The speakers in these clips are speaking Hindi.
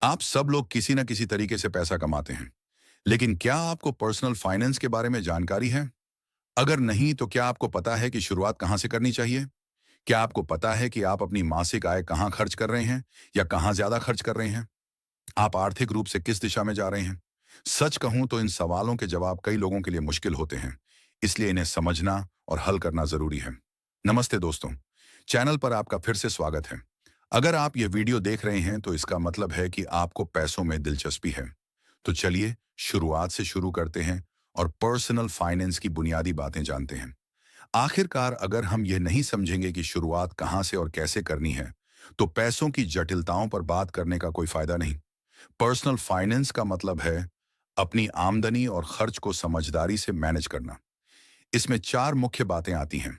आप सब लोग किसी न किसी तरीके से पैसा कमाते हैं, लेकिन क्या आपको पर्सनल फाइनेंस के बारे में जानकारी है? अगर नहीं, तो क्या आपको पता है कि शुरुआत कहाँ से करनी चाहिए? क्या आपको पता है कि आप अपनी मासिक आय कहाँ खर्च कर रहे हैं या कहाँ ज्यादा खर्च कर रहे हैं? आप आर्थिक रूप से किस दिशा में जा रहे हैं? सच कहूं तो इन सवालों के जवाब कई लोगों के लिए मुश्किल होते हैं, इसलिए इन्हें समझना और हल करना जरूरी है। नमस्ते दोस्तों, चैनल पर आपका फिर से स्वागत है। अगर आप ये वीडियो देख रहे हैं तो इसका मतलब है कि आपको पैसों में दिलचस्पी है। तो चलिए शुरुआत से शुरू करते हैं और पर्सनल फाइनेंस की बुनियादी बातें जानते हैं। आखिरकार अगर हम यह नहीं समझेंगे कि शुरुआत कहां से और कैसे करनी है, तो पैसों की जटिलताओं पर बात करने का कोई फायदा नहीं। पर्सनल फाइनेंस का मतलब है अपनी आमदनी और खर्च को समझदारी से मैनेज करना। इसमें चार मुख्य बातें आती हैं: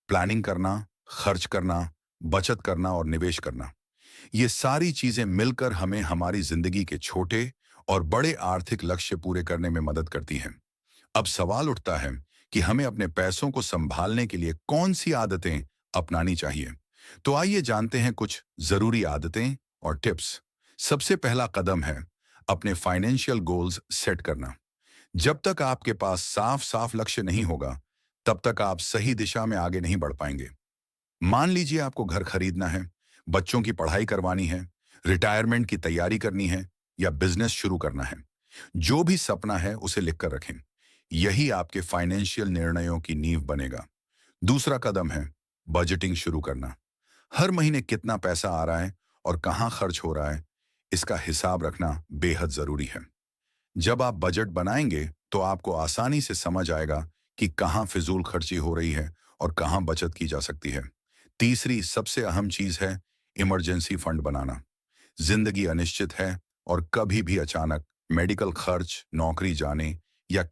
प्लानिंग करना, खर्च करना, बचत करना और निवेश करना। ये सारी चीजें मिलकर हमें हमारी जिंदगी के छोटे और बड़े आर्थिक लक्ष्य पूरे करने में मदद करती हैं। अब सवाल उठता है कि हमें अपने पैसों को संभालने के लिए कौन सी आदतें अपनानी चाहिए। तो आइए जानते हैं कुछ जरूरी आदतें और टिप्स। सबसे पहला कदम है अपने फाइनेंशियल गोल्स सेट करना। जब तक आपके पास साफ साफ लक्ष्य नहीं होगा, तब तक आप सही दिशा में आगे नहीं बढ़ पाएंगे। मान लीजिए आपको घर खरीदना है, बच्चों की पढ़ाई करवानी है, रिटायरमेंट की तैयारी करनी है या बिजनेस शुरू करना है। जो भी सपना है उसे लिखकर रखें। यही आपके फाइनेंशियल निर्णयों की नींव बनेगा। दूसरा कदम है बजटिंग शुरू करना। हर महीने कितना पैसा आ रहा है और कहाँ खर्च हो रहा है, इसका हिसाब रखना बेहद जरूरी है। जब आप बजट बनाएंगे तो आपको आसानी से समझ आएगा कि कहाँ फिजूल खर्ची हो रही है और कहाँ बचत की जा सकती है। तीसरी सबसे अहम चीज है इमरजेंसी फंड बनाना। जिंदगी अनिश्चित है और कभी भी अचानक मेडिकल खर्च, नौकरी जाने या